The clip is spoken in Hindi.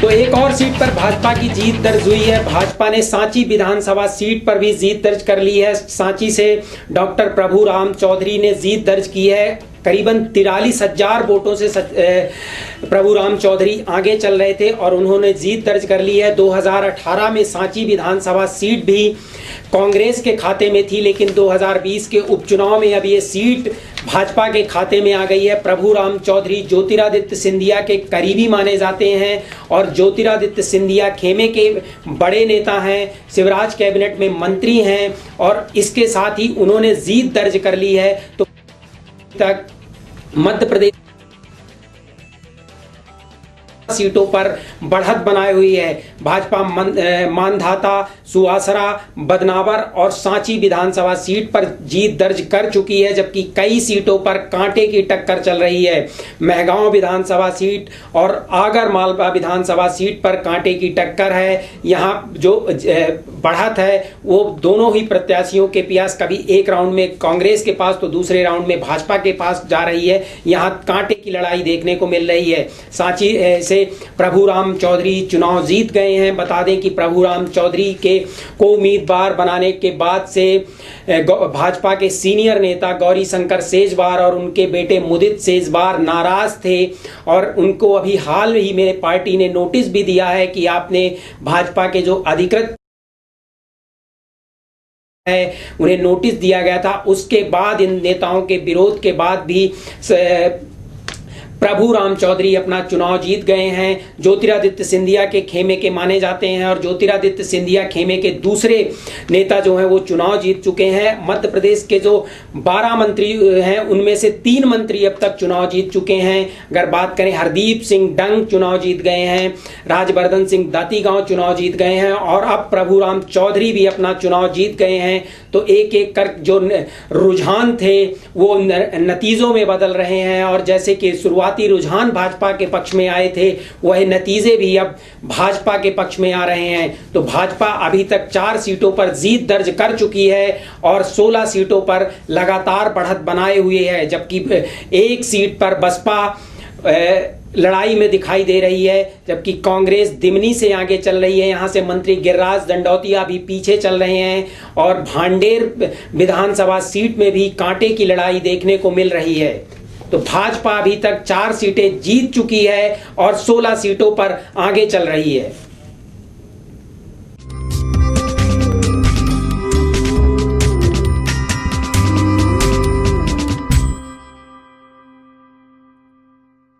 तो एक और सीट पर भाजपा की जीत दर्ज हुई है। भाजपा ने सांची विधानसभा सीट पर भी जीत दर्ज कर ली है। सांची से डॉक्टर प्रभुराम चौधरी ने जीत दर्ज की है। करीबन 43,000 वोटों से प्रभुराम चौधरी आगे चल रहे थे और उन्होंने जीत दर्ज कर ली है। 2018 में सांची विधानसभा सीट भी कांग्रेस के खाते में थी, लेकिन 2020 के उपचुनाव में अब ये सीट भाजपा के खाते में आ गई है। प्रभुराम चौधरी ज्योतिरादित्य सिंधिया के करीबी माने जाते हैं और ज्योतिरादित्य सिंधिया खेमे के बड़े नेता हैं, शिवराज कैबिनेट में मंत्री हैं और इसके साथ ही उन्होंने जीत दर्ज कर ली है। तो तक मध्य प्रदेश सीटों पर बढ़त बनाई हुई है। भाजपा मानधाता, सुहासरा, बदनावर और सांची विधानसभा सीट पर जीत दर्ज कर चुकी है, जबकि कई सीटों पर कांटे की टक्कर चल रही है। मेहगांव विधानसभा सीट और आगर मालवा विधानसभा सीट पर कांटे की टक्कर है। यहाँ जो बढ़त है वो दोनों ही प्रत्याशियों के पास कभी एक राउंड में कांग्रेस के पास तो दूसरे राउंड में भाजपा के पास जा रही है। यहाँ कांटे की लड़ाई देखने को मिल रही है। सांची से प्रभुराम चौधरी चुनाव जीत गए हैं। बता दें कि प्रभुराम चौधरी को उम्मीदवार बनाने के बाद से भाजपा के सीनियर नेता गौरी शंकर सेजवार और उनके बेटे मुदित सेजवार नाराज थे और उनको अभी हाल ही में पार्टी ने नोटिस भी दिया है कि आपने भाजपा के जो अधिकृत है उन्हें नोटिस दिया गया था। उसके बाद इन नेताओं के विरोध के बाद भी प्रभुराम चौधरी अपना चुनाव जीत गए हैं। ज्योतिरादित्य सिंधिया के खेमे के माने जाते हैं और ज्योतिरादित्य सिंधिया खेमे के दूसरे नेता जो हैं वो चुनाव जीत चुके हैं। मध्य प्रदेश के जो 12 मंत्री हैं उनमें से 3 मंत्री अब तक चुनाव जीत चुके हैं। अगर बात करें, हरदीप सिंह डंग चुनाव जीत गए हैं, राजवर्धन सिंह दातीगांव चुनाव जीत गए हैं और अब प्रभुराम चौधरी भी अपना चुनाव जीत गए हैं। तो एक एक कर जो रुझान थे वो नतीजों में बदल रहे हैं और जैसे कि शुरुआती रुझान भाजपा के पक्ष में आए थे वह नतीजे भी अब भाजपा के पक्ष में आ रहे हैं। तो भाजपा अभी तक 4 सीटों पर जीत दर्ज कर चुकी है और 16 सीटों पर लगातार बढ़त बनाए हुए है, जबकि एक सीट पर बसपा लड़ाई में दिखाई दे रही है, जबकि कांग्रेस दिमनी से आगे चल रही है। यहां से मंत्री गिरिराज दंडौतिया भी पीछे चल रहे हैं और भांडेर विधानसभा सीट में भी कांटे की लड़ाई देखने को मिल रही है। तो भाजपा अभी तक 4 सीटें जीत चुकी है और 16 सीटों पर आगे चल रही है।